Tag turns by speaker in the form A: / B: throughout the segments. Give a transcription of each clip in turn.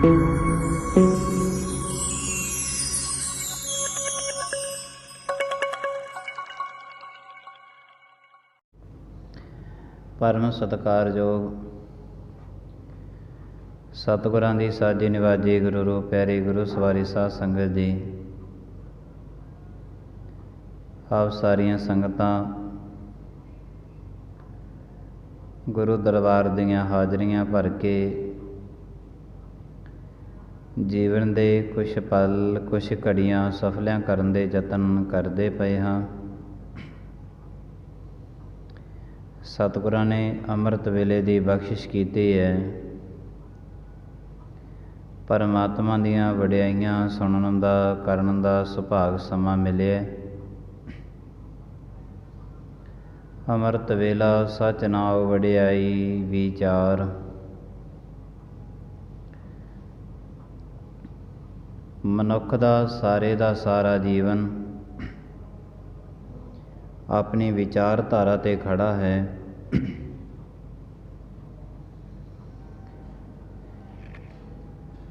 A: परम सत्कारयोग सतगुरां दी साजी निवाजी गुरु रूप प्यारी गुरु सवारी साध संगत जी, आप सारियां संगतां गुरु दरबार दीयां हाजरियां भर के जीवन दे कुछ पल कुछ घड़ियां सफलियां करन दे यतन करदे पए हां। सतगुरां ने अमृत वेले दी बख्शिश कीती है। परमात्मा दीयां वडियाइयां सुनन दा करन दा सुभाग समा मिलिया। अमृत वेला सच नाव वडियाई विचार, मनुख दा सारे दा सारा जीवन अपनी विचारधारा ते खड़ा है।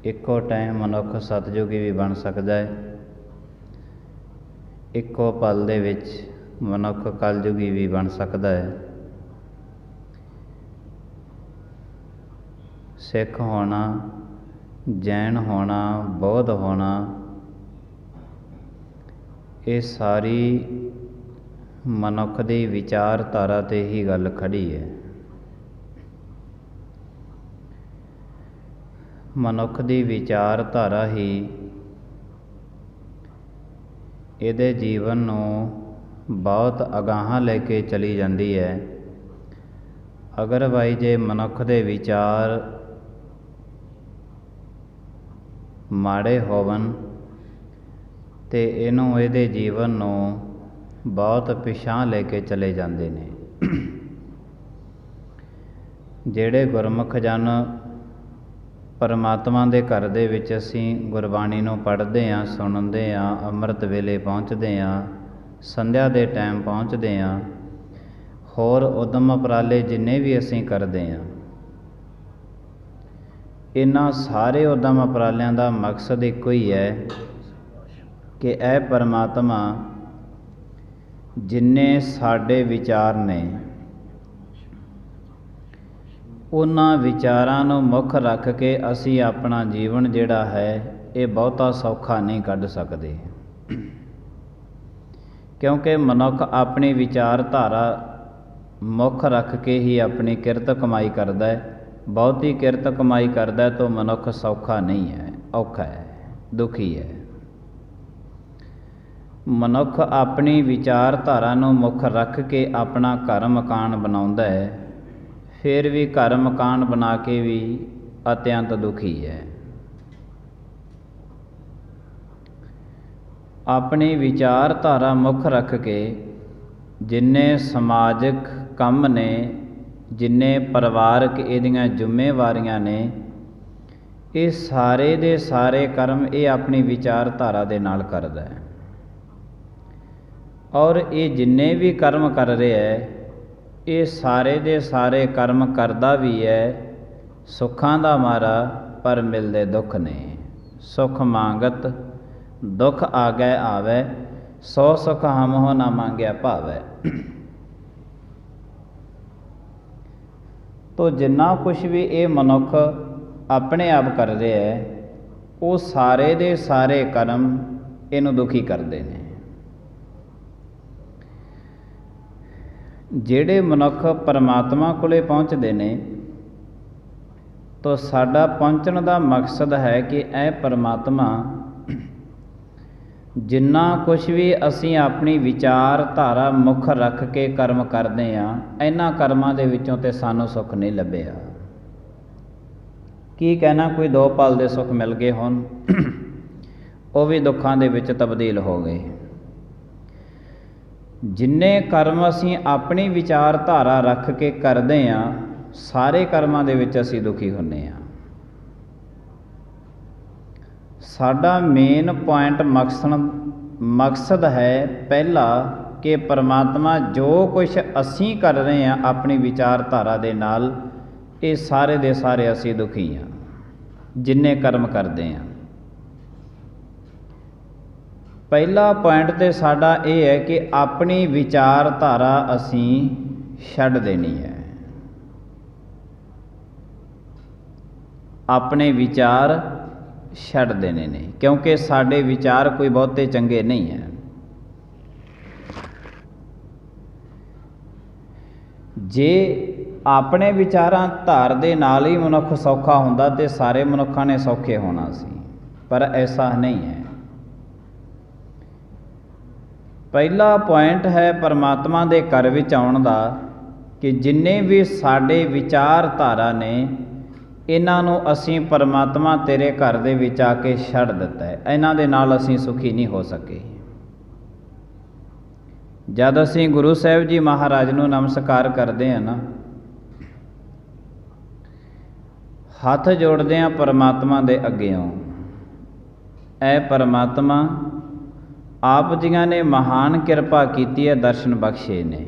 A: इक्को टाइम मनुख सतयुगी भी बन सकता है, इक्को पल दे विच मनुख कलयुगी भी बन सकता है। सिख होना, जैन होना, बौद्ध होना, ये सारी मनुख दी विचारधारा ते ही गल खड़ी है। मनुख दी विचारधारा ही इहदे जीवन नूं बहुत अगाहां लैके चली जाती है। अगरवाइज जे मनुख दे विचार माड़े होवन ते इहनूं इहदे जीवन नूं बहुत पिछां लैके चले जाते ने। जिहड़े गुरमुख जन परमात्मा दे घर दे विच असीं गुरबाणी नूं पढ़दे हां, सुणदे हां, अमृत वेले पहुँचते हां, संध्या दे टाइम पहुँचते हां, होर उदम उपराले जिन्ने भी असीं करदे हां, इन्हां सारे उदम उपरालिਆਂ ਦਾ मकसद ਇੱਕੋ ही है कि ਇਹ परमात्मा जिन्ने साडे विचार ने उन्हां विचारां नूं मुख रख के असी अपना जीवन जिहड़ा है ये बहुता सौखा नहीं कढ सकते। क्योंकि मनुख अपनी विचारधारा मुख रख के ही अपनी किरत कमाई करता है। बहुती किरत कमाई करता है तो मनुख सौखा नहीं है, औखा है, दुखी है। मनुख अपनी विचारधारा नूं मुख रख के अपना घर मकान बनाउंदा है, फिर भी घर मकान बना के भी अत्यंत दुखी है। अपनी विचारधारा मुख रख के जिन्ने समाजिक काम ने, जिन्ने परिवारक इहदियां जिम्मेवारियां ने, ये सारे दे सारे कर्म ये अपनी विचारधारा दे नाल करदा है। और ये जिन्ने भी कर्म कर रहे है ये सारे दे सारे कर्म करदा भी है सुखां दा मारा, पर मिलदे दुख ने। सुख मांगत दुख आगे आवे, सौ सुख हम हो ना मांगया भावै। तो जिन्ना कुछ भी ये मनुख अपने आप कर रहे है वो सारे दे सारे कर्म इनू दुखी करते हैं। ਜਿਹੜੇ ਮਨੁੱਖ परमात्मा ਕੋਲੇ ਪਹੁੰਚਦੇ ਨੇ तो साडा पहुँचण ਦਾ मकसद है कि ਇਹ परमात्मा जिन्ना कुछ भी असीं अपनी विचारधारा मुख रख के कर्म करते हैं, इन्हां कर्मां दे विचों ते सानू सुख नहीं लभ्या। की कहना कोई दो पल दे सुख मिल गए होण, वो भी दुखां दे विच तब्दील हो गए। जिन्ने कर्म असीं अपनी विचारधारा रख के करते हैं सारे कर्मां दे विच असीं दुखी हुंदे हां। साडा मेन पॉइंट मकसद है पहला कि परमात्मा जो कुछ असीं कर रहे हैं अपनी विचारधारा दे नाल, ये सारे दे सारे असीं दुखी हाँ। जिन्ने कर्म करते हैं। पहला पॉइंट तो साडा ये है कि अपनी विचारधारा असी छड्ड देनी है। अपने विचार छड्ड देने ने, क्योंकि साडे विचार कोई बहुते चंगे नहीं है। जे अपने विचारां धार दे नाल ही मनुख सौखा हुंदा ते सारे मनुखां ने सौखे होना सी, पर ऐसा नहीं है। पहला पॉइंट है परमात्मा दे घर विच आउण दा कि जिन्ने भी साडे विचारधारा ने इन्हां नूं असीं परमात्मा तेरे घर दे विच आके छड्ड दित्ता है। इन्हां दे नाल असीं सुखी नहीं हो सके। जद असीं गुरु साहिब जी महाराज नूं नमस्कार करते हैं ना, हथ जोड़ते हैं परमात्मा दे अग्गेों, ऐ परमात्मा आप जियां ने महान किरपा कीती है, दर्शन बख्शे ने।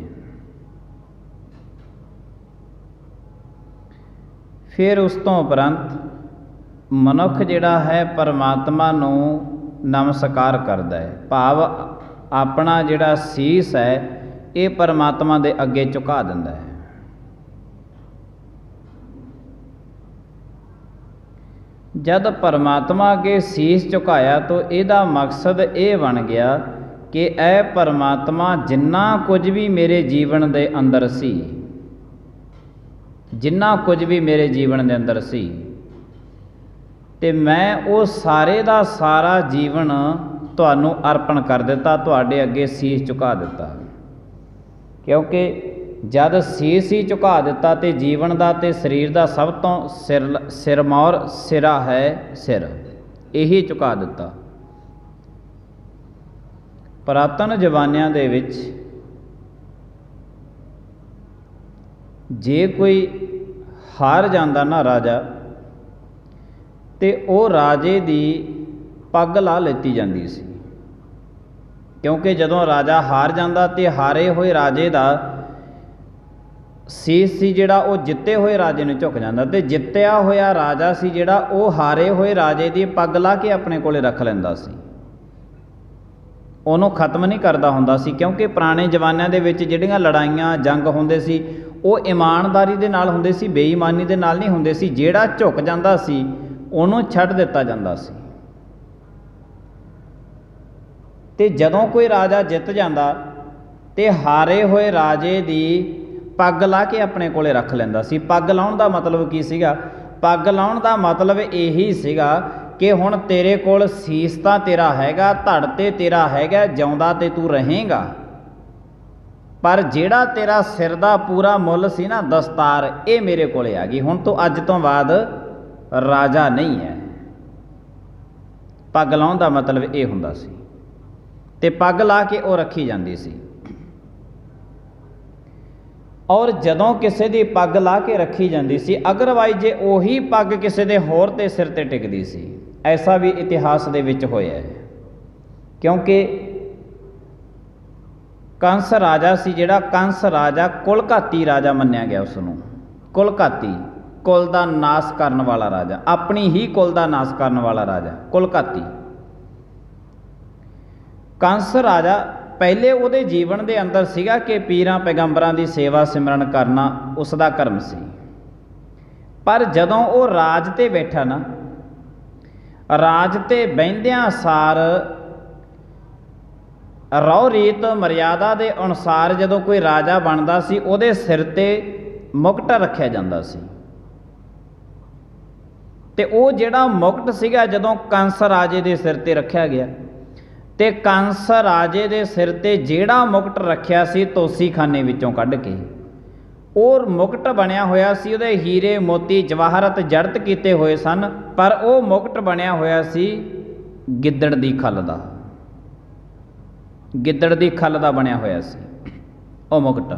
A: फिर उस तो उपरंत मनुख जिहड़ा है परमात्मा नूं नमस्कार करदा है, भाव अपना जिहड़ा सीस है ये परमात्मा दे अगे झुका दिंदा है। जद परमात्मा अगे सीस झुकाया तो इहदा मकसद ये बन गया कि ऐ परमात्मा जिन्ना कुछ भी मेरे जीवन दे अंदर सी, जिन्ना कुछ भी मेरे जीवन दे अंदर सी, ते मैं वो सारे दा सारा जीवन तुहानू अर्पण कर दिता, तुहाडे अगे सीस झुका दिता। क्योंकि जद सीस ही झुका दिता तो जीवन का तो शरीर का सब तो सिरमौर सिरा है, सिर यही झुका दिता। पुरातन जमानिਆਂ ਦੇ ਵਿੱਚ जे कोई हार जाता ना राजा, तो वह राजे की पग ला लेती जाती सी। क्योंकि जदों राजा हार जाता तो हारे हुए राजे का सीस सी जिहड़ा वो जिते हुए राजे नूं झुक जाता, तो जित्या होया राजा सी जिहड़ा वो हारे हुए राजे की पग ला के अपने कोले रख लैंदा सी, उहनूं खत्म नहीं करता हुंदा सी। क्योंकि पुराने जमानिਆਂ ਦੇ ਵਿੱਚ ਜਿਹੜੀਆਂ लड़ाइयां जंग ਹੁੰਦੇ ਸੀ ਉਹ ईमानदारी ਦੇ ਨਾਲ ਹੁੰਦੇ ਸੀ, ਬੇਈਮਾਨੀ ਦੇ ਨਾਲ ਨਹੀਂ ਹੁੰਦੇ ਸੀ। ਜਿਹੜਾ ਝੁਕ ਜਾਂਦਾ ਸੀ ਉਹਨੂੰ ਛੱਡ ਦਿੱਤਾ ਜਾਂਦਾ ਸੀ। ਤੇ ਜਦੋਂ ਕੋਈ ਰਾਜਾ ਜਿੱਤ ਜਾਂਦਾ ਤੇ ਹਾਰੇ ਹੋਏ ਰਾਜੇ ਦੀ ਪੱਗ ਲਾ ਕੇ ਆਪਣੇ ਕੋਲੇ ਰੱਖ ਲੈਂਦਾ ਸੀ। ਪੱਗ ਲਾਉਣ ਦਾ ਮਤਲਬ ਕੀ ਸੀਗਾ? ਪੱਗ ਲਾਉਣ ਦਾ ਮਤਲਬ ਇਹੀ ਸੀਗਾ कि हुण तेरे कोल सीस तां तेरा हैगा, धड़ ते तेरा हैगा, जिउंदा ते तू रहेगा, पर जिहड़ा तेरा सिर दा पूरा मुੱਲ सी ना दस्तार, ये मेरे कोले आ गई। हुण तू अज तो बाद राजा नहीं है। पग लाउण दा मतलब ये हुंदा सी ते पग ला के वो रखी जाती सी। और जदों किसी की पग ला के रखी जाती सी, अदरवाइज जे उही पग किसी दे होर ते सिर ते टिकदी सी। ऐसा भी इतिहास दे विच होया है। क्योंकि कंस राजा सी जिहड़ा, कंस राजा कुलघाती राजा मन्निया गया। उसनूं कुलघाती, कुल दा नाश करन वाला राजा, अपनी ही कुल दा नाश करन वाला राजा कुलघाती। कंस राजा पहले उहदे जीवन दे अंदर सीगा कि पीरां पैगंबरां दी सेवा सिमरन करना उसदा कर्म सी। पर जदों वो राज ते बैठा ना, राज ते बहिंदियां सार रौ रीत मर्यादा के अनुसार जदों कोई राजा बनता सी, उहदे सिर ते मुकट रखिया जाता सी। ते वो जिहड़ा मुकट सीगा जदों कंस राजे दे सिर ते रखिया गया, ते कंस राजे दे सिर ते जिहड़ा मुकट रखिया सी तोसी खाने विचों कढ के, और मुकट बनया होया सी, उहदे हीरे मोती जवाहरत जड़त कीते हुए सन, पर वो मुकट बनया होया सी गिद्दड़ दी खल दा, गिद्दड़ दी खल दा बनया होया सी वो मुकट।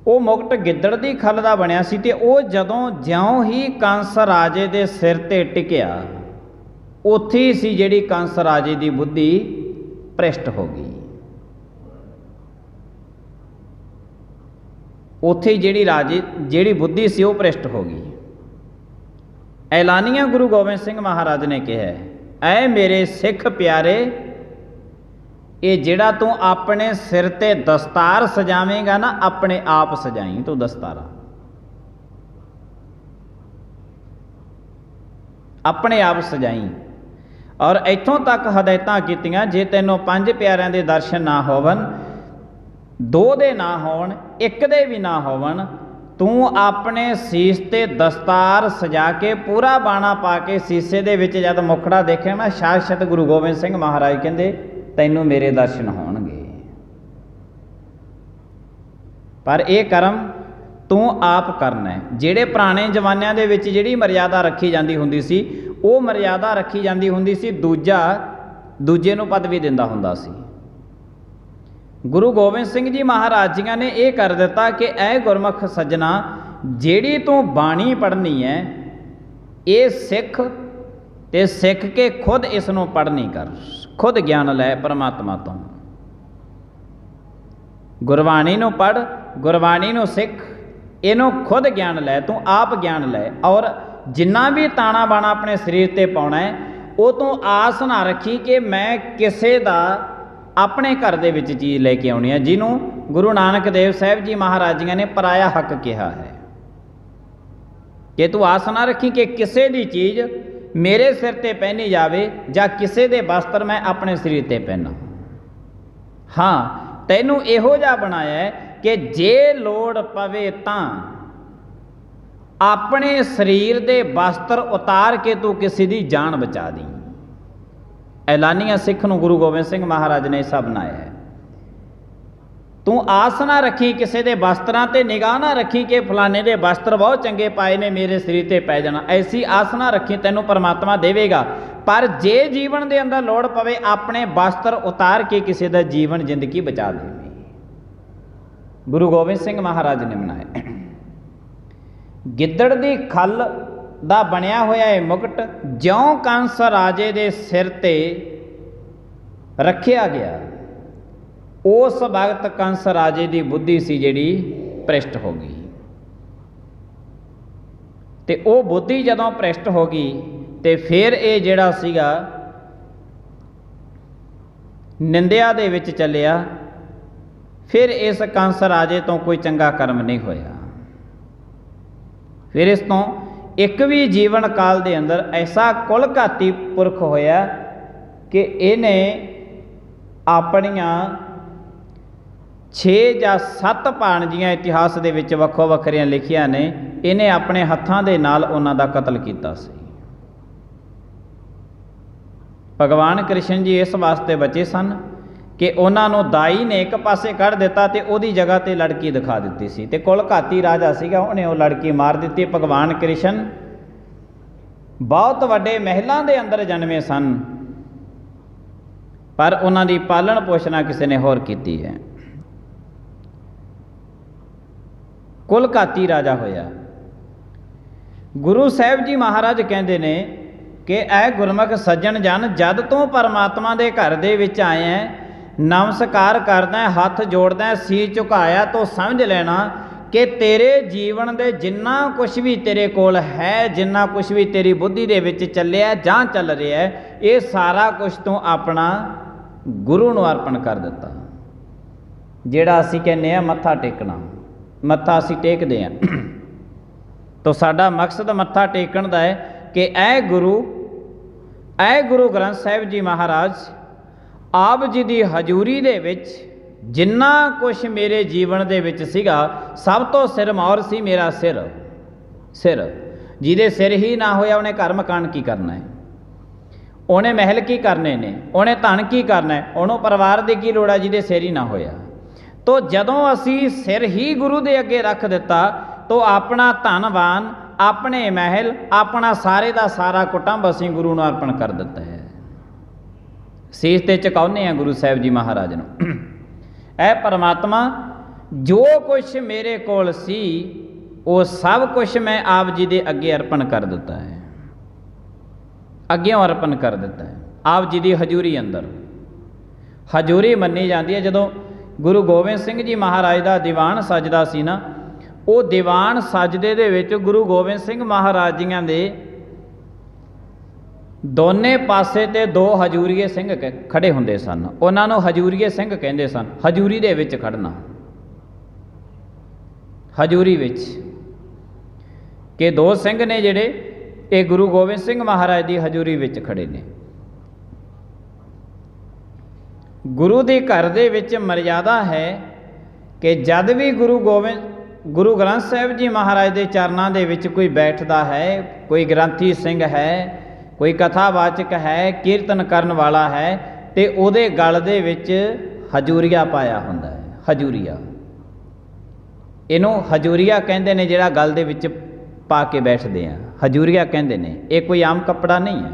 A: वो मुकट गिद्दड़ दी खल दा बनया सी ते वो जदों ज्यों ही कंस राजे दे सिर ते टिकिया, उत्थे ही सी जिहड़ी कंस राजे दी बुद्धि भ्रिष्ट हो गई। ਉੱਥੇ ਜਿਹੜੀ ਬੁੱਧੀ ਸੀ ਉਹ ਭ੍ਰਿਸ਼ਟ ਹੋ ਗਈ। ਐਲਾਨੀਆ ਗੁਰੂ ਗੋਬਿੰਦ ਸਿੰਘ ਮਹਾਰਾਜ ਨੇ ਕਿਹਾ, ਐ ਮੇਰੇ ਸਿੱਖ ਪਿਆਰੇ, ਇਹ ਜਿਹੜਾ ਤੂੰ ਆਪਣੇ ਸਿਰ ਤੇ ਦਸਤਾਰ ਸਜਾਵੇਂਗਾ ਨਾ, ਆਪਣੇ ਆਪ ਸਜਾਈ ਤੂੰ ਦਸਤਾਰਾ, ਆਪਣੇ ਆਪ ਸਜਾਈ। ਔਰ ਇੱਥੋਂ ਤੱਕ ਹਦਾਇਤਾਂ ਕੀਤੀਆਂ, ਜੇ ਤੈਨੂੰ 5 ਪਿਆਰਿਆਂ ਦੇ ਦਰਸ਼ਨ ਨਾ ਹੋਵਨ, 2 ਦੇ ਨਾ ਹੋਣ, 1 ਦੇ ਵੀ ਨਾ ਹੋਵਨ, ਤੂੰ ਆਪਣੇ ਸੀਸ ਤੇ ਦਸਤਾਰ ਸਜਾ ਕੇ ਪੂਰਾ ਬਾਣਾ ਪਾ ਕੇ ਸੀਸੇ ਦੇ ਵਿੱਚ ਜਦ ਮੁਖੜਾ ਦੇਖੇ ਨਾ, ਸਾਖਸ਼ਾਤ ਗੁਰੂ ਗੋਬਿੰਦ ਸਿੰਘ ਮਹਾਰਾਜ ਕਹਿੰਦੇ ਤੈਨੂੰ ਮੇਰੇ ਦਰਸ਼ਨ ਹੋਣਗੇ। ਪਰ ਇਹ ਕਰਮ ਤੂੰ ਆਪ ਕਰਨਾ ਹੈ। ਜਿਹੜੇ ਪੁਰਾਣੇ ਜ਼ਮਾਨਿਆਂ ਦੇ ਵਿੱਚ ਜਿਹੜੀ ਮਰਿਆਦਾ ਰੱਖੀ ਜਾਂਦੀ ਹੁੰਦੀ ਸੀ, ਉਹ ਮਰਿਆਦਾ ਰੱਖੀ ਜਾਂਦੀ ਹੁੰਦੀ ਸੀ, ਦੂਜੇ ਨੂੰ ਪਦਵੀ ਦਿੰਦਾ ਹੁੰਦਾ ਸੀ। ਗੁਰੂ ਗੋਬਿੰਦ ਸਿੰਘ ਜੀ ਮਹਾਰਾਜ ਜੀਆਂ ਨੇ ਇਹ ਕਰ ਦਿੱਤਾ ਕਿ ਐ ਗੁਰਮੁਖ ਸੱਜਣਾ, ਜਿਹੜੀ ਤੂੰ ਬਾਣੀ ਪੜ੍ਹਨੀ ਹੈ, ਇਹ ਸਿੱਖ ਤੇ ਸਿੱਖ ਕੇ ਖੁਦ ਇਸ ਨੂੰ ਪੜ੍ਹਨੀ ਕਰ, ਖੁਦ ਗਿਆਨ ਲੈ ਪਰਮਾਤਮਾ ਤੋਂ। ਗੁਰਬਾਣੀ ਨੂੰ ਪੜ੍ਹ, ਗੁਰਬਾਣੀ ਨੂੰ ਸਿੱਖ, ਇਹਨੂੰ ਖੁਦ ਗਿਆਨ ਲੈ, ਤੂੰ ਆਪ ਗਿਆਨ ਲੈ। ਔਰ ਜਿੰਨਾ ਵੀ ਤਾਣਾ ਬਾਣਾ ਆਪਣੇ ਸਰੀਰ ਤੇ ਪਾਉਣਾ ਹੈ, ਉਹ ਤੂੰ ਆਸ ਨਾ ਰੱਖੀ ਕਿ ਮੈਂ ਕਿਸੇ ਦਾ ਆਪਣੇ ਘਰ ਦੇ ਵਿੱਚ ਚੀਜ਼ ਲੈ ਕੇ ਆਉਣੀ ਹੈ, ਜਿਹਨੂੰ ਗੁਰੂ ਨਾਨਕ ਦੇਵ ਸਾਹਿਬ ਜੀ ਮਹਾਰਾਜ ਜੀਆਂ ਨੇ ਪਰਾਇਆ ਹੱਕ ਕਿਹਾ ਹੈ। ਕਿ ਤੂੰ ਆਸ ਨਾ ਰੱਖੀ ਕਿ ਕਿਸੇ ਦੀ ਚੀਜ਼ ਮੇਰੇ ਸਿਰ ਤੇ ਪਹਿਨੀ ਜਾਵੇ, ਜਾਂ ਕਿਸੇ ਦੇ ਵਸਤਰ ਮੈਂ ਆਪਣੇ ਸਰੀਰ ਤੇ ਪਹਿਨਾਂ। ਹਾਂ, ਤੈਨੂੰ ਇਹੋ ਜਿਹਾ ਬਣਾਇਆ ਹੈ ਕਿ ਜੇ ਲੋੜ ਪਵੇ ਤਾਂ ਆਪਣੇ ਸਰੀਰ ਦੇ ਵਸਤਰ ਉਤਾਰ ਕੇ ਤੂੰ ਕਿਸੇ ਦੀ ਜਾਨ ਬਚਾ ਦੀ। ਐਲਾਨੀਆ ਸਿੱਖ ਨੂੰ ਗੁਰੂ ਗੋਬਿੰਦ ਸਿੰਘ ਮਹਾਰਾਜ ਨੇ ਸਭ ਬਣਾਇਆ ਹੈ। ਤੂੰ ਆਸ ਨਾ ਰੱਖੀ ਕਿਸੇ ਦੇ ਵਸਤਰਾਂ ਤੇ, ਨਿਗਾਹ ਨਾ ਰੱਖੀ ਕਿ ਫਲਾਣੇ ਦੇ ਵਸਤਰ ਬਹੁਤ ਚੰਗੇ ਪਾਏ ਨੇ, ਮੇਰੇ ਸਰੀਰ ਤੇ ਪੈ ਜਾਣਾ। ਐਸੀ ਆਸ ਨਾ ਰੱਖੀ, ਤੈਨੂੰ ਪਰਮਾਤਮਾ ਦੇਵੇਗਾ। ਪਰ ਜੇ ਜੀਵਨ ਦੇ ਅੰਦਰ ਲੋੜ ਪਵੇ, ਆਪਣੇ ਵਸਤਰ ਉਤਾਰ ਕੇ ਕਿਸੇ ਦਾ ਜੀਵਨ ਜ਼ਿੰਦਗੀ ਬਚਾ ਦੇਵੇ। ਗੁਰੂ ਗੋਬਿੰਦ ਸਿੰਘ ਮਹਾਰਾਜ ਨੇ ਬਣਾਇਆ। ਗਿੱਦੜ ਦੀ ਖੱਲ ਦਾ ਬਣਿਆ ਹੋਇਆ ਇਹ ਮੁਕਟ ਜਿਉਂ ਕੰਸ ਰਾਜੇ ਦੇ ਸਿਰ ਤੇ ਰੱਖਿਆ ਗਿਆ, ਉਸ ਵਕਤ ਕੰਸ ਰਾਜੇ ਦੀ ਬੁੱਧੀ ਸੀ ਜਿਹੜੀ ਭ੍ਰਿਸ਼ਟ ਹੋ ਗਈ। ਤੇ ਉਹ ਬੁੱਧੀ ਜਦੋਂ ਭ੍ਰਿਸ਼ਟ ਹੋ ਗਈ ਤੇ ਫਿਰ ਇਹ ਜਿਹੜਾ ਸੀਗਾ ਨਿੰਦਿਆ ਦੇ ਵਿੱਚ ਚੱਲਿਆ। ਫਿਰ ਇਸ ਕੰਸ ਰਾਜੇ ਤੋਂ ਕੋਈ ਚੰਗਾ ਕਰਮ ਨਹੀਂ ਹੋਇਆ। ਫਿਰ ਇਸ ਤੋਂ ਇੱਕ ਵੀ ਜੀਵਨ ਕਾਲ ਦੇ ਅੰਦਰ ਐਸਾ ਕੁਲਘਾਤੀ ਪੁਰਖ ਹੋਇਆ ਕਿ ਇਹਨੇ ਆਪਣੀਆਂ 6 ਜਾਂ 7 ਭਾਣਜੀਆਂ ਇਤਿਹਾਸ ਦੇ ਵਿੱਚ ਵੱਖੋ ਵੱਖਰੀਆਂ ਲਿਖੀਆਂ ਨੇ, ਇਹਨੇ ਆਪਣੇ ਹੱਥਾਂ ਦੇ ਨਾਲ ਉਹਨਾਂ ਦਾ ਕਤਲ ਕੀਤਾ ਸੀ। ਭਗਵਾਨ ਕ੍ਰਿਸ਼ਨ ਜੀ ਇਸ ਵਾਸਤੇ ਬਚੇ ਸਨ ਕਿ ਉਹਨਾਂ ਨੂੰ ਦਾਈ ਨੇ ਇੱਕ ਪਾਸੇ ਕੱਢ ਦਿੱਤਾ ਤੇ ਉਹਦੀ ਜਗ੍ਹਾ ਤੇ ਲੜਕੀ ਦਿਖਾ ਦਿੱਤੀ ਸੀ, ਤੇ ਕੁਲਘਾਤੀ ਰਾਜਾ ਸੀਗਾ, ਉਹਨੇ ਉਹ ਲੜਕੀ ਮਾਰ ਦਿੱਤੀ। ਭਗਵਾਨ ਕ੍ਰਿਸ਼ਨ ਬਹੁਤ ਵੱਡੇ ਮਹਿਲਾਂ ਦੇ ਅੰਦਰ ਜਨਮੇ ਸਨ, ਪਰ ਉਹਨਾਂ ਦੀ ਪਾਲਣ ਪੋਸ਼ਣਾ ਕਿਸੇ ਨੇ ਹੋਰ ਕੀਤੀ ਹੈ। ਕੁਲਘਾਤੀ ਰਾਜਾ ਹੋਇਆ। ਗੁਰੂ ਸਾਹਿਬ ਜੀ ਮਹਾਰਾਜ ਕਹਿੰਦੇ ਨੇ ਕਿ ਐ ਗੁਰਮੁਖ ਸੱਜਣ ਜਨ, ਜਦ ਤੋਂ ਪਰਮਾਤਮਾ ਦੇ ਘਰ ਦੇ ਵਿੱਚ ਆਏ ਹੈ, ਨਮਸਕਾਰ ਕਰਦਾ, ਹੱਥ ਜੋੜਦਾ, ਸੀਸ ਝੁਕਾਇਆ, ਤਾਂ ਸਮਝ ਲੈਣਾ ਕਿ ਤੇਰੇ ਜੀਵਨ ਦੇ ਜਿੰਨਾ ਕੁਛ ਵੀ ਤੇਰੇ ਕੋਲ ਹੈ, ਜਿੰਨਾ ਕੁਛ ਵੀ ਤੇਰੀ ਬੁੱਧੀ ਦੇ ਵਿੱਚ ਚੱਲਿਆ ਜਾਂ ਚੱਲ ਰਿਹਾ, ਇਹ ਸਾਰਾ ਕੁਛ ਤੂੰ ਆਪਣਾ ਗੁਰੂ ਨੂੰ ਅਰਪਣ ਕਰ ਦਿੱਤਾ। ਜਿਹੜਾ ਅਸੀਂ ਕਹਿੰਦੇ ਹਾਂ ਮੱਥਾ ਟੇਕਣਾ, ਮੱਥਾ ਅਸੀਂ ਟੇਕਦੇ ਹਾਂ, ਤਾਂ ਸਾਡਾ ਮਕਸਦ ਮੱਥਾ ਟੇਕਣ ਦਾ ਹੈ ਕਿ ਐ ਗੁਰੂ ਗ੍ਰੰਥ ਸਾਹਿਬ ਜੀ ਮਹਾਰਾਜ ਆਪ ਜੀ ਦੀ ਹਜ਼ੂਰੀ ਦੇ ਵਿੱਚ ਜਿੰਨਾ ਕੁਛ ਮੇਰੇ ਜੀਵਨ ਦੇ ਵਿੱਚ ਸੀਗਾ, ਸਭ ਤੋਂ ਸਿਰਮੌਰ ਸੀ ਮੇਰਾ ਸਿਰ। ਜਿਹਦੇ ਸਿਰ ਹੀ ਨਾ ਹੋਇਆ, ਉਹਨੇ ਘਰ ਮਕਾਨ ਕੀ ਕਰਨਾ ਹੈ, ਉਹਨੇ ਮਹਿਲ ਕੀ ਕਰਨੇ ਨੇ, ਉਹਨੇ ਧਨ ਕੀ ਕਰਨਾ ਹੈ, ਉਹਨੂੰ ਪਰਿਵਾਰ ਦੀ ਕੀ ਲੋੜ ਹੈ ਜਿਹਦੇ ਸਿਰ ਹੀ ਨਾ ਹੋਇਆ। ਤੋ ਜਦੋਂ ਅਸੀਂ ਸਿਰ ਹੀ ਗੁਰੂ ਦੇ ਅੱਗੇ ਰੱਖ ਦਿੱਤਾ, ਤੋ ਆਪਣਾ ਧਨਵਾਨ, ਆਪਣੇ ਮਹਿਲ, ਆਪਣਾ ਸਾਰੇ ਦਾ ਸਾਰਾ ਕੁਟੁੰਬ ਅਸੀਂ ਗੁਰੂ ਨੂੰ ਅਰਪਣ ਕਰ ਦਿੱਤਾ ਹੈ। ਸੀਸ ਤੇ ਝੁਕਾਉਂਦੇ ਹਾਂ ਗੁਰੂ ਸਾਹਿਬ ਜੀ ਮਹਾਰਾਜ ਨੂੰ। ਐ ਪਰਮਾਤਮਾ, ਜੋ ਕੁਛ ਮੇਰੇ ਕੋਲ ਸੀ ਉਹ ਸਭ ਕੁਛ ਮੈਂ ਆਪ ਜੀ ਦੇ ਅੱਗੇ ਅਰਪਣ ਕਰ ਦਿੱਤਾ ਹੈ, ਅੱਗਿਓਂ ਅਰਪਣ ਕਰ ਦਿੱਤਾ ਹੈ। ਆਪ ਜੀ ਦੀ ਹਜ਼ੂਰੀ ਅੰਦਰ ਹਜ਼ੂਰੀ ਮੰਨੀ ਜਾਂਦੀ ਹੈ। ਜਦੋਂ ਗੁਰੂ ਗੋਬਿੰਦ ਸਿੰਘ ਜੀ ਮਹਾਰਾਜ ਦਾ ਦੀਵਾਨ ਸਜਦਾ ਸੀ ਨਾ, ਉਹ ਦੀਵਾਨ ਸਜਦੇ ਦੇ ਵਿੱਚ ਗੁਰੂ ਗੋਬਿੰਦ ਸਿੰਘ ਮਹਾਰਾਜ ਜੀਆਂ ਦੇ ਦੋਨੇ ਪਾਸੇ ਤੇ ਦੋ ਹਜੂਰੀਏ ਸਿੰਘ ਖੜੇ ਹੁੰਦੇ ਸਨ। ਉਹਨਾਂ ਨੂੰ ਹਜੂਰੀਏ ਸਿੰਘ ਕਹਿੰਦੇ ਸਨ। ਹਜੂਰੀ ਦੇ ਵਿੱਚ ਖੜਨਾ, ਹਜੂਰੀ ਵਿੱਚ ਕਿ ਦੋ ਸਿੰਘ ਨੇ ਜਿਹੜੇ ਇਹ ਗੁਰੂ ਗੋਬਿੰਦ ਸਿੰਘ ਮਹਾਰਾਜ ਦੀ ਹਜੂਰੀ ਵਿੱਚ ਖੜੇ ਨੇ। ਗੁਰੂ ਦੇ ਘਰ ਦੇ ਵਿੱਚ ਮਰਜ਼ਾਦਾ ਹੈ ਕਿ ਜਦ ਵੀ ਗੁਰੂ ਗ੍ਰੰਥ ਸਾਹਿਬ ਜੀ ਮਹਾਰਾਜ ਦੇ ਚਰਨਾਂ ਦੇ ਵਿੱਚ ਕੋਈ ਬੈਠਦਾ ਹੈ, ਕੋਈ ਗ੍ਰੰਥੀ ਸਿੰਘ ਹੈ, ਕੋਈ ਕਥਾਵਾਚਕ ਹੈ, ਕੀਰਤਨ ਕਰਨ ਵਾਲਾ ਹੈ, ਤੇ ਉਹਦੇ ਗਲ ਦੇ ਵਿੱਚ ਹਜੂਰੀਆ ਪਾਇਆ ਹੁੰਦਾ ਹੈ। ਹਜੂਰੀਆ, ਇਹਨੂੰ ਹਜੂਰੀਆ ਕਹਿੰਦੇ ਨੇ, ਜਿਹੜਾ ਗਲ ਦੇ ਵਿੱਚ ਪਾ ਕੇ ਬੈਠਦੇ ਆ, ਹਜੂਰੀਆ ਕਹਿੰਦੇ ਨੇ। ਇਹ ਕੋਈ ਆਮ ਕੱਪੜਾ ਨਹੀਂ ਹੈ।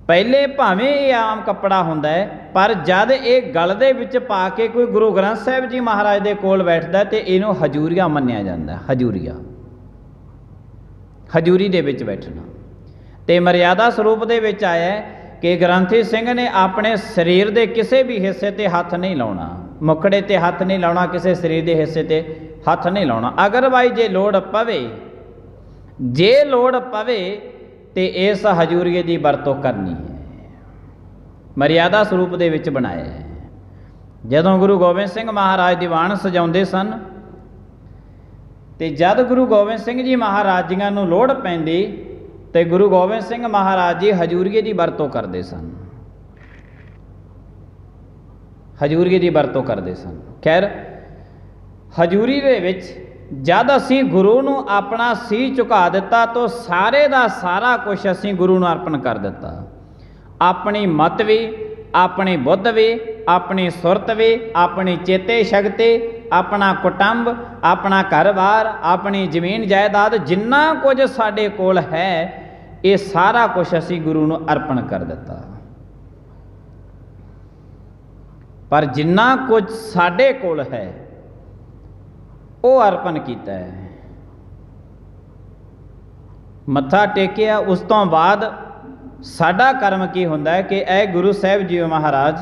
A: ਪਹਿਲੇ ਭਾਵੇਂ ਇਹ ਆਮ ਕੱਪੜਾ ਹੁੰਦਾ ਹੈ, ਪਰ ਜਦ ਇਹ ਗਲ ਦੇ ਵਿੱਚ ਪਾ ਕੇ ਕੋਈ ਗੁਰੂ ਗ੍ਰੰਥ ਸਾਹਿਬ ਜੀ ਮਹਾਰਾਜ ਦੇ ਕੋਲ ਬੈਠਦਾ ਤੇ ਇਹਨੂੰ ਹਜੂਰੀਆ ਮੰਨਿਆ ਜਾਂਦਾ। ਹਜੂਰੀਆ, ਹਜੂਰੀ ਦੇ ਵਿੱਚ ਬੈਠਣਾ। ਤੇ ਮਰਿਆਦਾ ਸਰੂਪ ਦੇ ਵਿੱਚ ਆਇਆ ਕਿ ਗ੍ਰੰਥੀ ਸਿੰਘ ਨੇ ਆਪਣੇ ਸਰੀਰ ਦੇ ਕਿਸੇ ਵੀ ਹਿੱਸੇ ਤੇ ਹੱਥ ਨਹੀਂ ਲਾਉਣਾ, ਮੁਖੜੇ ਤੇ ਹੱਥ ਨਹੀਂ ਲਾਉਣਾ, ਕਿਸੇ ਸਰੀਰ ਦੇ ਹਿੱਸੇ ਤੇ ਹੱਥ ਨਹੀਂ ਲਾਉਣਾ। ਅਗਰਵਾਈਜ਼ ਜੇ ਲੋੜ ਪਵੇ ਤੇ ਇਸ ਹਜੂਰੀਏ ਦੀ ਵਰਤੋਂ ਕਰਨੀ ਹੈ। ਮਰਿਆਦਾ ਸਰੂਪ ਦੇ ਵਿੱਚ ਬਣਾਇਆ ਹੈ। ਜਦੋਂ ਗੁਰੂ ਗੋਬਿੰਦ ਸਿੰਘ ਮਹਾਰਾਜ ਦੀਵਾਨ ਸਜਾਉਂਦੇ ਸਨ ਤੇ ਜਦ ਗੁਰੂ ਗੋਬਿੰਦ ਸਿੰਘ ਜੀ ਮਹਾਰਾਜ ਜੀਆਂ ਨੂੰ ਲੋੜ ਪੈਂਦੀ ਤੇ ਗੁਰੂ ਗੋਬਿੰਦ ਸਿੰਘ ਮਹਾਰਾਜ ਜੀ ਹਜੂਰੀਏ ਦੀ ਵਰਤੋਂ ਕਰਦੇ ਸਨ। ਹਜੂਰੀਏ ਦੀ ਵਰਤੋਂ ਕਰਦੇ ਸਨ। ਖੈਰ, ਹਜੂਰੀ ਦੇ ਵਿੱਚ ਜਦ ਅਸੀਂ ਗੁਰੂ ਨੂੰ ਆਪਣਾ ਸੀਸ ਝੁਕਾ ਦਿੱਤਾ ਤਾਂ ਸਾਰੇ ਦਾ ਸਾਰਾ ਕੁਝ ਅਸੀਂ ਗੁਰੂ ਨੂੰ ਅਰਪਣ ਕਰ ਦਿੱਤਾ। ਆਪਣੀ ਮਤ ਵੀ, ਆਪਣੀ ਬੁੱਧ ਵੀ, ਆਪਣੀ ਸੁਰਤ ਵੀ, ਆਪਣੀ ਚੇਤੇ ਸ਼ਕਤੀ, ਆਪਣਾ ਕੁਟੰਬ, ਆਪਣਾ ਘਰ-ਬਾਰ, ਆਪਣੀ ਜ਼ਮੀਨ ਜਾਇਦਾਦ, ਜਿੰਨਾ ਕੁਝ ਸਾਡੇ ਕੋਲ ਹੈ, ਇਹ ਸਾਰਾ ਕੁਝ ਅਸੀਂ ਗੁਰੂ ਨੂੰ ਅਰਪਣ ਕਰ ਦਿੱਤਾ। ਪਰ ਜਿੰਨਾ ਕੁਝ ਸਾਡੇ ਕੋਲ ਹੈ ਉਹ ਅਰਪਣ ਕੀਤਾ ਹੈ। ਮੱਥਾ ਟੇਕਿਆ। ਉਸ ਤੋਂ ਬਾਅਦ ਸਾਡਾ ਕਰਮ ਕੀ ਹੁੰਦਾ ਹੈ ਕਿ ਇਹ ਗੁਰੂ ਸਾਹਿਬ ਜੀ ਮਹਾਰਾਜ,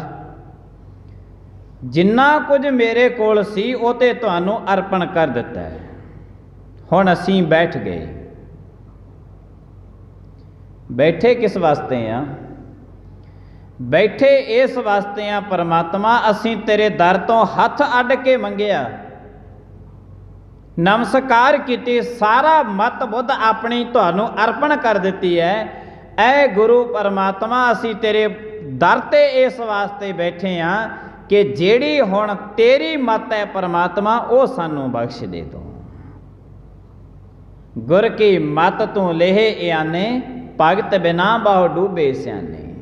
A: ਜਿੰਨਾ ਕੁਝ ਮੇਰੇ ਕੋਲ ਸੀ ਉਹ ਤੇ ਤੁਹਾਨੂੰ ਅਰਪਣ ਕਰ ਦਿੱਤਾ ਹੈ। ਹੁਣ ਅਸੀਂ ਬੈਠ ਗਏ। ਬੈਠੇ ਕਿਸ ਵਾਸਤੇ ਆ? ਬੈਠੇ ਇਸ ਵਾਸਤੇ ਆ ਪਰਮਾਤਮਾ, ਅਸੀਂ ਤੇਰੇ ਦਰ ਤੋਂ ਹੱਥ ਅੱਡ ਕੇ ਮੰਗਿਆ, ਨਮਸਕਾਰ ਕੀਤੀ, ਸਾਰਾ ਮਤ ਬੁੱਧ ਆਪਣੀ ਤੁਹਾਨੂੰ ਅਰਪਣ ਕਰ ਦਿੱਤੀ ਹੈ। ਐ ਗੁਰੂ ਪਰਮਾਤਮਾ, ਅਸੀਂ ਤੇਰੇ ਦਰ ਤੇ ਇਸ ਵਾਸਤੇ ਬੈਠੇ ਹਾਂ ਕਿ ਜਿਹੜੀ ਹੁਣ ਤੇਰੀ ਮਤ ਹੈ ਪਰਮਾਤਮਾ, ਉਹ ਸਾਨੂੰ ਬਖਸ਼ ਦੇ ਤੂੰ। ਗੁਰ ਕੀ ਮਤ ਤੂੰ ਲੇਹ ਇਆਨੇ, ਭਗਤ ਬਿਨਾ ਬਾਹੁ ਡੂਬੇ ਸਿਆਨੇ।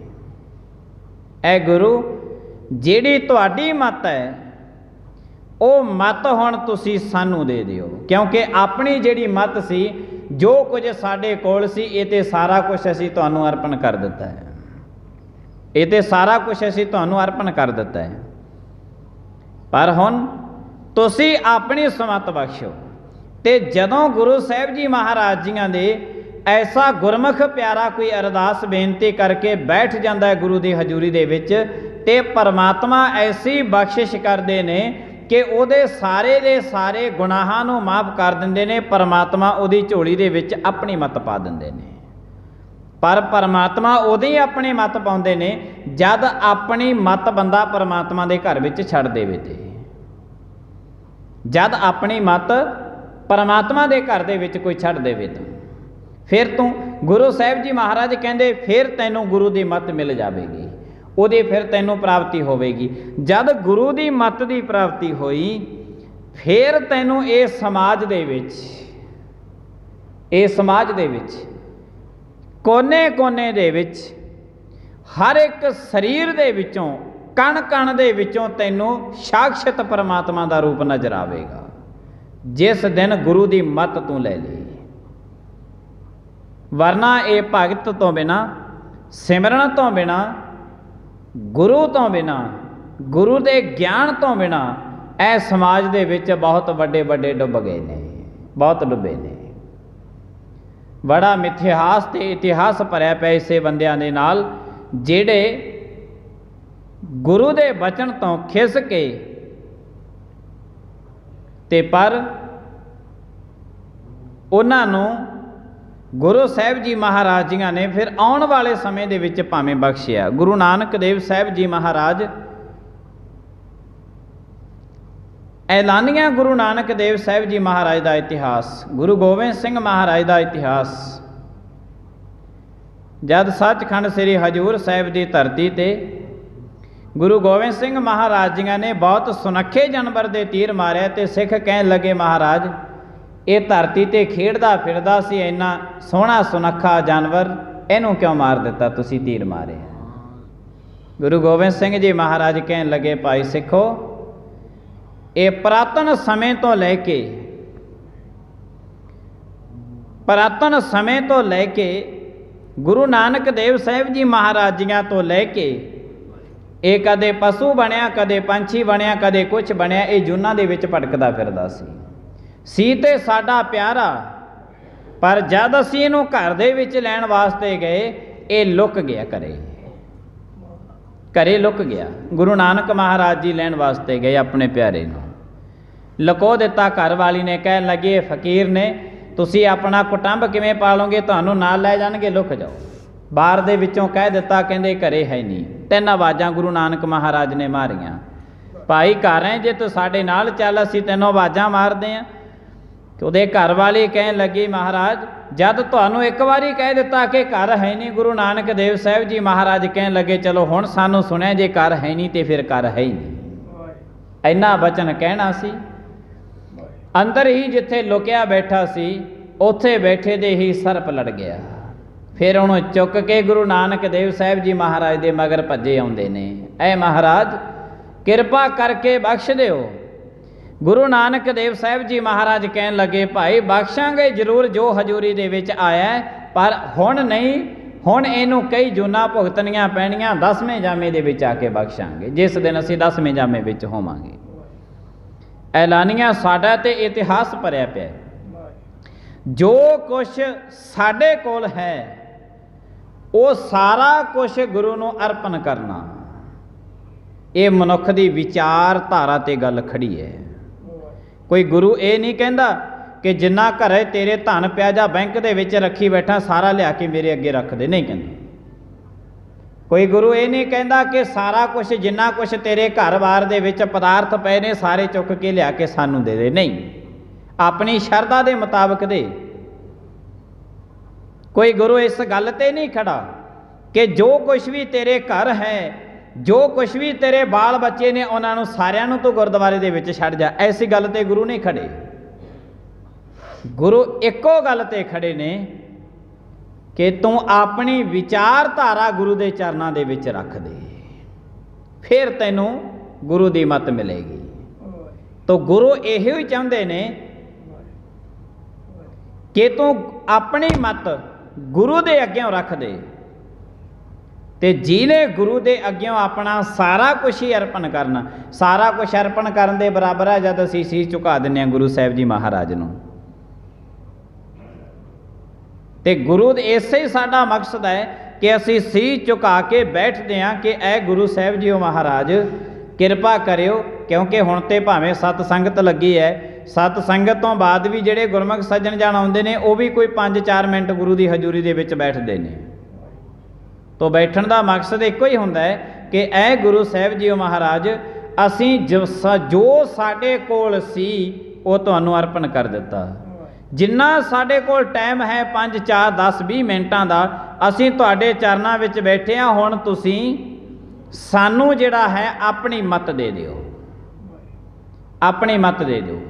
A: ਐ ਗੁਰੂ, ਜਿਹੜੀ ਤੁਹਾਡੀ ਮਤ ਹੈ ਉਹ ਮਤ ਹੁਣ ਤੁਸੀਂ ਸਾਨੂੰ ਦੇ ਦਿਓ, ਕਿਉਂਕਿ ਆਪਣੀ ਜਿਹੜੀ ਮਤ ਸੀ, ਜੋ ਕੁਝ ਸਾਡੇ ਕੋਲ ਸੀ, ਇਹ ਤੇ ਸਾਰਾ ਕੁਝ ਅਸੀਂ ਤੁਹਾਨੂੰ ਅਰਪਣ ਕਰ ਦਿੱਤਾ ਹੈ। ਇਹ ਤੇ ਸਾਰਾ ਕੁਝ ਅਸੀਂ ਤੁਹਾਨੂੰ ਅਰਪਣ ਕਰ ਦਿੱਤਾ ਹੈ। ਪਰ ਹੁਣ ਤੁਸੀਂ ਆਪਣੀ ਸਮਤ ਬਖਸ਼ੋ। ਤੇ ਜਦੋਂ ਗੁਰੂ ਸਾਹਿਬ ਜੀ ਮਹਾਰਾਜ ਜੀਆਂ ਦੇ ਐਸਾ ਗੁਰਮੁਖ ਪਿਆਰਾ ਕੋਈ ਅਰਦਾਸ ਬੇਨਤੀ ਕਰਕੇ ਬੈਠ ਜਾਂਦਾ ਹੈ ਗੁਰੂ ਦੀ ਹਜ਼ੂਰੀ ਦੇ ਵਿੱਚ, ਤੇ ਪਰਮਾਤਮਾ ਐਸੀ ਬਖਸ਼ਿਸ਼ ਕਰਦੇ ਨੇ ਕਿ ਉਹਦੇ ਸਾਰੇ ਦੇ ਸਾਰੇ ਗੁਨਾਹਾਂ ਨੂੰ ਮਾਫ ਕਰ ਦਿੰਦੇ ਨੇ। ਪਰਮਾਤਮਾ ਉਹਦੀ ਝੋਲੀ ਦੇ ਵਿੱਚ ਆਪਣੀ ਮੱਤ ਪਾ ਦਿੰਦੇ ਨੇ। ਪਰ ਪਰਮਾਤਮਾ ਉਹਦੀ ਆਪਣੀ ਮੱਤ ਪਾਉਂਦੇ ਨੇ ਜਦ ਆਪਣੀ ਮੱਤ ਬੰਦਾ ਪਰਮਾਤਮਾ ਦੇ ਘਰ ਵਿੱਚ ਛੱਡ ਦੇਵੇ। ਤੇ ਜਦ ਆਪਣੀ ਮੱਤ ਪਰਮਾਤਮਾ ਦੇ ਘਰ ਦੇ ਵਿੱਚ ਕੋਈ ਛੱਡ ਦੇਵੇ ਤਾਂ ਫਿਰ ਤੂੰ, ਗੁਰੂ ਸਾਹਿਬ ਜੀ ਮਹਾਰਾਜ ਕਹਿੰਦੇ, ਫਿਰ ਤੈਨੂੰ ਗੁਰੂ ਦੀ ਮੱਤ ਮਿਲ ਜਾਵੇਗੀ, ਉਹਦੀ ਫਿਰ ਤੈਨੂੰ ਪ੍ਰਾਪਤੀ ਹੋਵੇਗੀ। ਜਦ ਗੁਰੂ ਦੀ ਮੱਤ ਦੀ ਪ੍ਰਾਪਤੀ ਹੋਈ, ਫਿਰ ਤੈਨੂੰ ਇਹ ਸਮਾਜ ਦੇ ਵਿੱਚ ਕੋਨੇ-ਕੋਨੇ ਦੇ ਵਿੱਚ, ਹਰ ਇੱਕ ਸਰੀਰ ਦੇ ਵਿੱਚੋਂ, ਕਣ-ਕਣ ਦੇ ਵਿੱਚੋਂ ਤੈਨੂੰ ਸਾਖਸ਼ਤ ਪਰਮਾਤਮਾ ਦਾ ਰੂਪ ਨਜ਼ਰ ਆਵੇਗਾ, ਜਿਸ ਦਿਨ ਗੁਰੂ ਦੀ ਮੱਤ ਤੂੰ ਲੈ ਲਈ। ਵਰਨਾ ਇਹ ਭਗਤ ਤੋਂ ਬਿਨਾਂ, ਸਿਮਰਨ ਤੋਂ ਬਿਨਾਂ, ਗੁਰੂ ਤੋਂ ਬਿਨਾਂ, ਗੁਰੂ ਦੇ ਗਿਆਨ ਤੋਂ ਬਿਨਾਂ ਇਹ ਸਮਾਜ ਦੇ ਵਿੱਚ ਬਹੁਤ ਵੱਡੇ ਡੁੱਬ ਗਏ ਨੇ, ਬਹੁਤ ਡੁੱਬੇ ਨੇ। ਬੜਾ ਮਿਥਿਹਾਸ ਤੇ ਇਤਿਹਾਸ ਭਰਿਆ ਪਿਆ ਇਸੇ ਬੰਦਿਆਂ ਦੇ ਨਾਲ, ਜਿਹੜੇ ਗੁਰੂ ਦੇ ਬਚਨ ਤੋਂ ਖਿਸ ਕੇ ਤੇ ਪਰ ਉਹਨਾਂ ਨੂੰ ਗੁਰੂ ਸਾਹਿਬ ਜੀ ਮਹਾਰਾਜ ਜੀਆਂ ਨੇ ਫਿਰ ਆਉਣ ਵਾਲੇ ਸਮੇਂ ਦੇ ਵਿੱਚ ਭਾਵੇਂ ਬਖਸ਼ਿਆ। ਗੁਰੂ ਨਾਨਕ ਦੇਵ ਸਾਹਿਬ ਜੀ ਮਹਾਰਾਜ, ਐਲਾਨੀਆਂ ਗੁਰੂ ਨਾਨਕ ਦੇਵ ਸਾਹਿਬ ਜੀ ਮਹਾਰਾਜ ਦਾ ਇਤਿਹਾਸ, ਗੁਰੂ ਗੋਬਿੰਦ ਸਿੰਘ ਮਹਾਰਾਜ ਦਾ ਇਤਿਹਾਸ। ਜਦ ਸੱਚਖੰਡ ਸ੍ਰੀ ਹਜ਼ੂਰ ਸਾਹਿਬ ਦੀ ਧਰਤੀ ਤੇ ਗੁਰੂ ਗੋਬਿੰਦ ਸਿੰਘ ਮਹਾਰਾਜ ਜੀਆਂ ਨੇ ਬਹੁਤ ਸੁਨੱਖੇ ਜਾਨਵਰ ਦੇ ਤੀਰ ਮਾਰਿਆ ਤੇ ਸਿੱਖ ਕਹਿਣ ਲੱਗੇ, ਮਹਾਰਾਜ ਇਹ ਧਰਤੀ ਤੇ ਖੇਡਦਾ ਫਿਰਦਾ ਸੀ, ਇੰਨਾ ਸੋਹਣਾ ਸੁਨੱਖਾ ਜਾਨਵਰ, ਇਹਨੂੰ ਕਿਉਂ ਮਾਰ ਦਿੱਤਾ ਤੁਸੀਂ, ਤੀਰ ਮਾਰਿਆ। ਗੁਰੂ ਗੋਬਿੰਦ ਸਿੰਘ ਜੀ ਮਹਾਰਾਜ ਕਹਿਣ ਲੱਗੇ, ਭਾਈ ਸਿੱਖੋ, ਇਹ ਪੁਰਾਤਨ ਸਮੇਂ ਤੋਂ ਲੈ ਕੇ ਗੁਰੂ ਨਾਨਕ ਦੇਵ ਸਾਹਿਬ ਜੀ ਮਹਾਰਾਜ ਜੀਆਂ ਤੋਂ ਲੈ ਕੇ ਇਹ ਕਦੇ ਪਸ਼ੂ ਬਣਿਆ, ਕਦੇ ਪੰਛੀ ਬਣਿਆ, ਕਦੇ ਕੁਛ ਬਣਿਆ, ਇਹ ਜੂਨਾਂ ਦੇ ਵਿੱਚ ਭਟਕਦਾ ਫਿਰਦਾ ਸੀ ਤੇ ਸਾਡਾ ਪਿਆਰਾ। ਪਰ ਜਦ ਅਸੀਂ ਇਹਨੂੰ ਘਰ ਦੇ ਵਿੱਚ ਲੈਣ ਵਾਸਤੇ ਗਏ, ਇਹ ਲੁਕ ਗਿਆ, ਘਰੇ ਲੁਕ ਗਿਆ। ਗੁਰੂ ਨਾਨਕ ਮਹਾਰਾਜ ਜੀ ਲੈਣ ਵਾਸਤੇ ਗਏ, ਆਪਣੇ ਪਿਆਰੇ ਨੂੰ ਲੁਕੋ ਦਿੱਤਾ। ਘਰ ਵਾਲੀ ਨੇ ਕਹਿਣ ਲੱਗੀ, ਇਹ ਫਕੀਰ ਨੇ, ਤੁਸੀਂ ਆਪਣਾ ਕੁਟੁੰਬ ਕਿਵੇਂ ਪਾਲੋਗੇ, ਤੁਹਾਨੂੰ ਨਾਲ ਲੈ ਜਾਣਗੇ, ਲੁਕ ਜਾਓ। ਬਾਹਰ ਦੇ ਵਿੱਚੋਂ ਕਹਿ ਦਿੱਤਾ, ਕਹਿੰਦੇ ਘਰੇ ਹੈ ਨਹੀਂ। 3 ਆਵਾਜ਼ਾਂ ਗੁਰੂ ਨਾਨਕ ਮਹਾਰਾਜ ਨੇ ਮਾਰੀਆਂ, ਭਾਈ ਘਰ ਹੈ ਜੇ ਤੂੰ ਸਾਡੇ ਨਾਲ ਚੱਲ, ਅਸੀਂ ਤੈਨੂੰ ਆਵਾਜ਼ਾਂ ਮਾਰਦੇ ਹਾਂ। ਉਹਦੇ ਘਰ ਵਾਲੀ ਕਹਿਣ ਲੱਗੀ, ਮਹਾਰਾਜ ਜਦ ਤੁਹਾਨੂੰ ਇੱਕ ਵਾਰੀ ਕਹਿ ਦਿੱਤਾ ਕਿ ਘਰ ਹੈ ਨਹੀਂ, ਗੁਰੂ ਨਾਨਕ ਦੇਵ ਸਾਹਿਬ ਜੀ ਮਹਾਰਾਜ ਕਹਿਣ ਲੱਗੇ, ਚਲੋ ਹੁਣ ਸਾਨੂੰ ਸੁਣਿਆ, ਜੇ ਘਰ ਹੈ ਨਹੀਂ ਤੇ ਫਿਰ ਘਰ ਹੈ ਹੀ ਨਹੀਂ। ਇੰਨਾ ਵਚਨ ਕਹਿਣਾ ਸੀ। ਅੰਦਰ ਹੀ ਜਿੱਥੇ ਲੁਕਿਆ ਬੈਠਾ ਸੀ, ਉੱਥੇ ਬੈਠੇ ਦੇ ਹੀ ਸਰਪ ਲੜ ਗਿਆ। ਫਿਰ ਉਹਨੂੰ ਚੁੱਕ ਕੇ ਗੁਰੂ ਨਾਨਕ ਦੇਵ ਸਾਹਿਬ ਜੀ ਮਹਾਰਾਜ ਦੇ ਮਗਰ ਭੱਜੇ ਆਉਂਦੇ ਨੇ, ਐ ਮਹਾਰਾਜ ਕਿਰਪਾ ਕਰਕੇ ਬਖਸ਼ ਦਿਓ। ਗੁਰੂ ਨਾਨਕ ਦੇਵ ਸਾਹਿਬ ਜੀ ਮਹਾਰਾਜ ਕਹਿਣ ਲੱਗੇ, ਭਾਈ ਬਖਸ਼ਾਂਗੇ ਜ਼ਰੂਰ ਜੋ ਹਜ਼ੂਰੀ ਦੇ ਵਿੱਚ ਆਇਆ, ਪਰ ਹੁਣ ਨਹੀਂ, ਹੁਣ ਇਹਨੂੰ ਕਈ ਜੂਨਾਂ ਭੁਗਤਣੀਆਂ ਪੈਣੀਆਂ, 10ਵੇਂ ਜਾਮੇ ਦੇ ਵਿੱਚ ਆ ਕੇ ਬਖਸ਼ਾਂਗੇ, ਜਿਸ ਦਿਨ ਅਸੀਂ 10ਵੇਂ ਜਾਮੇ ਵਿੱਚ ਹੋਵਾਂਗੇ। ਐਲਾਨੀਆਂ ਸਾਡਾ ਤੇ ਇਤਿਹਾਸ ਭਰਿਆ ਪਿਆ। ਜੋ ਕੁਛ ਸਾਡੇ ਕੋਲ ਹੈ ਉਹ ਸਾਰਾ ਕੁਛ ਗੁਰੂ ਨੂੰ ਅਰਪਣ ਕਰਨਾ, ਇਹ ਮਨੁੱਖ ਦੀ ਵਿਚਾਰਧਾਰਾ ਤੇ ਗੱਲ ਖੜੀ ਹੈ। ਕੋਈ ਗੁਰੂ ਇਹ ਨਹੀਂ ਕਹਿੰਦਾ ਕਿ ਜਿੰਨਾ ਘਰੇ ਤੇਰੇ ਧਨ ਪਿਆ ਜਾਂ ਬੈਂਕ ਦੇ ਵਿੱਚ ਰੱਖੀ ਬੈਠਾ, ਸਾਰਾ ਲਿਆ ਕੇ ਮੇਰੇ ਅੱਗੇ ਰੱਖ ਦੇ, ਨਹੀਂ ਕਹਿੰਦਾ। ਕੋਈ ਗੁਰੂ ਇਹ ਨਹੀਂ ਕਹਿੰਦਾ ਕਿ ਸਾਰਾ ਕੁਛ, ਜਿੰਨਾ ਕੁਛ ਤੇਰੇ ਘਰ-ਬਾਰ ਦੇ ਵਿੱਚ ਪਦਾਰਥ ਪਏ ਨੇ, ਸਾਰੇ ਚੁੱਕ ਕੇ ਲਿਆ ਕੇ ਸਾਨੂੰ ਦੇ ਦੇ, ਨਹੀਂ, ਆਪਣੀ ਸ਼ਰਧਾ ਦੇ ਮੁਤਾਬਕ ਦੇ। ਕੋਈ ਗੁਰੂ ਇਸ ਗੱਲ ਤੇ ਨਹੀਂ ਖੜਾ ਕਿ ਜੋ ਕੁਛ ਵੀ ਤੇਰੇ ਘਰ ਹੈ, ਜੋ ਕੁਛ ਵੀ ਤੇਰੇ ਬਾਲ ਬੱਚੇ ਨੇ, ਉਹਨਾਂ ਨੂੰ ਸਾਰਿਆਂ ਨੂੰ ਤੂੰ ਗੁਰਦੁਆਰੇ ਦੇ ਵਿੱਚ ਛੱਡ ਜਾ, ਐਸੀ ਗੱਲ ਤੇ ਗੁਰੂ ਨਹੀਂ ਖੜੇ। ਗੁਰੂ ਇੱਕੋ ਗੱਲ ਤੇ ਖੜੇ ਨੇ ਕਿ ਤੂੰ ਆਪਣੀ ਵਿਚਾਰਧਾਰਾ ਗੁਰੂ ਦੇ ਚਰਨਾਂ ਦੇ ਵਿੱਚ ਰੱਖ ਦੇ, ਫਿਰ ਤੈਨੂੰ ਗੁਰੂ ਦੀ ਮੱਤ ਮਿਲੇਗੀ। ਤਾਂ ਗੁਰੂ ਇਹੋ ਹੀ ਚਾਹੁੰਦੇ ਨੇ ਕਿ ਤੂੰ ਆਪਣੀ ਮੱਤ ਗੁਰੂ ਦੇ ਅੱਗਿਓਂ ਰੱਖ ਦੇ, ਤੇ ਜਿਹਨੇ ਗੁਰੂ ਦੇ ਅੱਗਿਓਂ ਆਪਣਾ ਸਾਰਾ ਕੁਛ ਹੀ ਅਰਪਣ ਕਰਨਾ, ਸਾਰਾ ਕੁਛ ਅਰਪਣ ਕਰਨ ਦੇ ਬਰਾਬਰ ਹੈ ਜਦ ਅਸੀਂ ਸੀਸ ਝੁਕਾ ਦਿੰਦੇ ਹਾਂ ਗੁਰੂ ਸਾਹਿਬ ਜੀ ਮਹਾਰਾਜ ਨੂੰ। ਤੇ ਗੁਰੂ ਦੇ ਇਸੇ ਹੀ ਸਾਡਾ ਮਕਸਦ ਹੈ ਕਿ ਅਸੀਂ ਸੀਸ ਝੁਕਾ ਕੇ ਬੈਠਦੇ ਹਾਂ ਕਿ ਐ ਗੁਰੂ ਸਾਹਿਬ ਜੀ ਮਹਾਰਾਜ ਕਿਰਪਾ ਕਰਿਓ। ਕਿਉਂਕਿ ਹੁਣ ਤੇ ਭਾਵੇਂ ਸਤ ਸੰਗਤ ਲੱਗੀ ਹੈ, ਸਤ ਸੰਗਤ ਤੋਂ ਬਾਅਦ ਵੀ ਜਿਹੜੇ ਗੁਰਮੁਖ ਸੱਜਣ ਜਾਣ ਆਉਂਦੇ ਨੇ, ਉਹ ਵੀ ਕੋਈ 5-4 ਮਿੰਟ ਗੁਰੂ ਦੀ ਹਜ਼ੂਰੀ ਦੇ ਵਿੱਚ ਬੈਠਦੇ ਨੇ। ਤੋ ਬੈਠਣ ਦਾ ਮਕਸਦ ਇੱਕੋ ਹੀ ਹੁੰਦਾ ਹੈ ਕਿ ਐ ਗੁਰੂ ਸਾਹਿਬ ਜੀ ਮਹਾਰਾਜ, ਅਸੀਂ ਜੋ ਸਾਡੇ ਕੋਲ ਸੀ ਉਹ ਤੁਹਾਨੂੰ ਅਰਪਣ ਕਰ ਦਿੱਤਾ। ਜਿੰਨਾ ਸਾਡੇ ਕੋਲ ਟਾਈਮ ਹੈ 5, 4, 10, 20 ਮਿੰਟਾਂ ਦਾ, ਅਸੀਂ ਤੁਹਾਡੇ ਚਰਨਾਂ ਵਿੱਚ ਬੈਠੇ ਹਾਂ। ਹੁਣ ਤੁਸੀਂ ਸਾਨੂੰ ਜਿਹੜਾ ਹੈ ਆਪਣੀ ਮੱਤ ਦੇ ਦਿਓ, ਆਪਣੀ ਮੱਤ ਦੇ ਦਿਓ।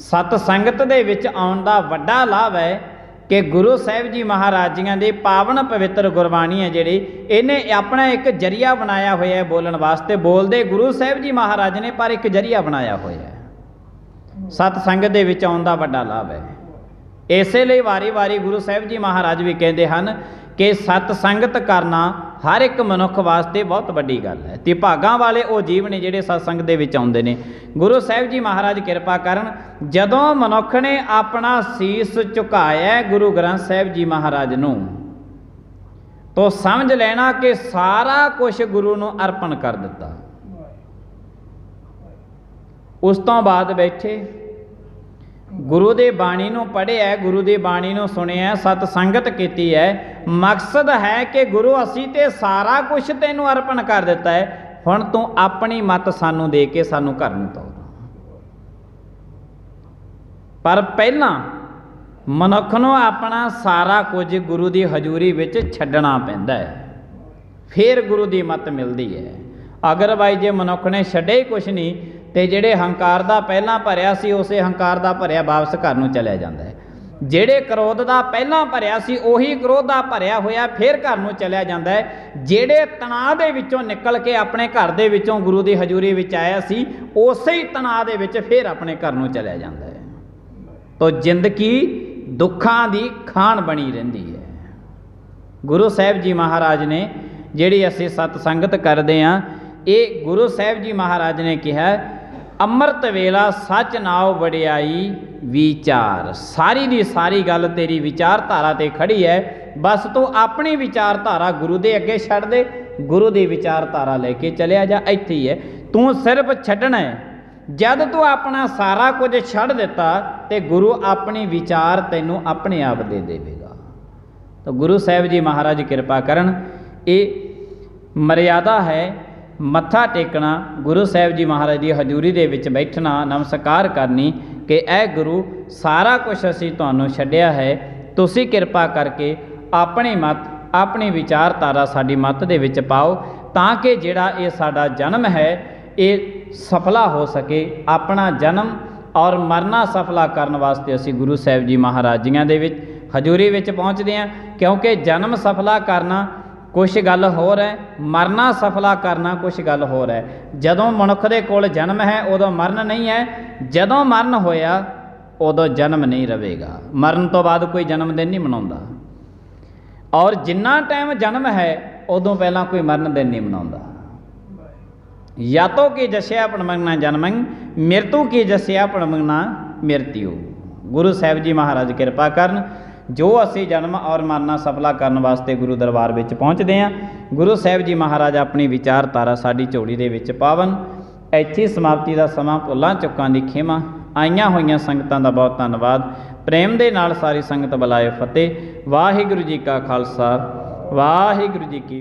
A: ਸਤ ਸੰਗਤ ਦੇ ਵਿੱਚ ਆਉਣ ਦਾ ਵੱਡਾ ਲਾਭ ਹੈ ਕਿ ਗੁਰੂ ਸਾਹਿਬ ਜੀ ਮਹਾਰਾਜ ਜੀਆਂ ਦੇ ਪਾਵਨ ਪਵਿੱਤਰ ਗੁਰਬਾਣੀ ਹੈ ਜਿਹੜੀ, ਇਹਨੇ ਆਪਣਾ ਇੱਕ ਜਰੀਆ ਬਣਾਇਆ ਹੋਇਆ ਹੈ ਬੋਲਣ ਵਾਸਤੇ। ਬੋਲਦੇ ਗੁਰੂ ਸਾਹਿਬ ਜੀ ਮਹਾਰਾਜ ਨੇ, ਪਰ ਇੱਕ ਜਰੀਆ ਬਣਾਇਆ ਹੋਇਆ ਹੈ। ਸਤ ਸੰਗਤ ਦੇ ਵਿੱਚ ਆਉਣ ਦਾ ਵੱਡਾ ਲਾਭ ਹੈ। ਇਸੇ ਲਈ ਵਾਰੀ-ਵਾਰੀ ਗੁਰੂ ਸਾਹਿਬ ਜੀ ਮਹਾਰਾਜ ਵੀ ਕਹਿੰਦੇ ਹਨ ਕਿ ਸਤ ਸੰਗਤ ਕਰਨਾ ਹਰ ਇੱਕ ਮਨੁੱਖ ਵਾਸਤੇ ਬਹੁਤ ਵੱਡੀ ਗੱਲ ਹੈ, ਤੇ ਭਾਗਾਂ ਵਾਲੇ ਉਹ ਜੀਵ ਨੇ ਜਿਹੜੇ ਸਤ ਸੰਗਤ ਦੇ ਵਿੱਚ ਆਉਂਦੇ ਨੇ। ਗੁਰੂ ਸਾਹਿਬ ਜੀ ਮਹਾਰਾਜ ਕਿਰਪਾ ਕਰਨ, ਜਦੋਂ ਮਨੁੱਖ ਨੇ ਆਪਣਾ ਸੀਸ ਝੁਕਾਇਆ ਗੁਰੂ ਗ੍ਰੰਥ ਸਾਹਿਬ ਜੀ ਮਹਾਰਾਜ ਨੂੰ, ਤਾਂ ਸਮਝ ਲੈਣਾ ਕਿ ਸਾਰਾ ਕੁਝ ਗੁਰੂ ਨੂੰ ਅਰਪਣ ਕਰ ਦਿੱਤਾ। ਉਸ ਤੋਂ ਬਾਅਦ ਬੈਠੇ गुरु दी बाणी नूं पढ़िया, गुरु दी बाणी नूं सुनिया, सत संगत कीती है। मकसद है कि गुरु असी ते सारा कुछ तैनूं अर्पण कर दिता है, हुण तूं अपनी मत सानूं दे के सानूं घर नूं तोर। पर पहलां मनुख नूं अपना सारा कुछ गुरु दी हजूरी विच छड्डना पैंदा है, फिर गुरु दी मत मिलदी है। अदरवाइज जे मनुख ने छड्डे ही कुछ नहीं तो जिहड़े हंकार दा पहलां भरिया सी उसे हंकार दा भरिया वापस घर नूं चलिया जांदा है, जिहड़े क्रोध दा पहलां भरिया सी उही क्रोध दा भरिया होया फिर घर नूं चलिया जांदा है। जिहड़े तनाव दे विचों निकल के अपने घर दे विचों गुरु दी हजूरी विच आया सी उसे ही तनाव दे विच फिर अपने घर नूं चलिया जांदा है। तो जिंदगी दुखां दी खान बनी रहिंदी है। गुरु साहिब जी महाराज ने जिहड़ी असीं सत संगत करदे हां, ये गुरु साहिब जी महाराज ने कहा अमृत वेला सच नाव वडियाई विचार। सारी दी सारी गल तेरी विचारधारा ते खड़ी है, बस तू अपनी विचारधारा गुरु दे अगे छड्ड दे, गुरु दी विचारधारा लेके चलिया जा। इत्थे ही है, तू सिर्फ छड्डना है। जद तू अपना सारा कुछ छड्ड दिता ते गुरु अपनी विचार तैनूं अपने आप दे देवेगा। तो गुरु साहिब जी महाराज कृपा करन, ये मर्यादा है मत्था टेकना, गुरु साहिब जी महाराज की हजूरी दे विच बैठना, नमस्कार करनी कि ऐ गुरु सारा कुछ असीं तुहानूं छड्डिया है, तुसीं कृपा करके अपनी मत अपनी विचारधारा साडी मत दे विच पाओ, तां कि जिहड़ा ये साडा जन्म है ये सफला हो सके। अपना जन्म और मरना सफला करने वास्ते असीं गुरु साहिब जी महाराज जियां दे विच हजूरी विच पहुँचते हैं, क्योंकि जन्म सफला करना कुछ गल होर है, मरना सफला करना कुछ गल होर है। जदों मनुख दे कोल जन्म है उदों मरण नहीं है, जदों मरण होया उदों जन्म नहीं रहेगा। मरण तो बाद कोई जन्मदिन नहीं मनाउंदा, और जिन्ना टाइम जन्म है उदों पहला कोई मरण दिन नहीं मनाउंदा। या तो कि जस्या पण मंगना जन्मं, मृत्यु की जस्या पण मंगना मृत्यु। गुरु साहिब जी महाराज कृपा करन, जो असी जन्म और मरना सफला करने वास्ते गुरु दरबार विच पहुँचते हैं, गुरु साहिब जी महाराज अपनी विचारधारा साडी झोली दे विच पावन। इत्थे समाप्ति का समा, भुल्लां चुक्कां दी खेमा। आईयां होईयां संगतां दा बहुत धन्नवाद। प्रेम दे नाल सारी संगत बुलाए फतेह। वाहिगुरू जी का खालसा, वाहिगुरू जी की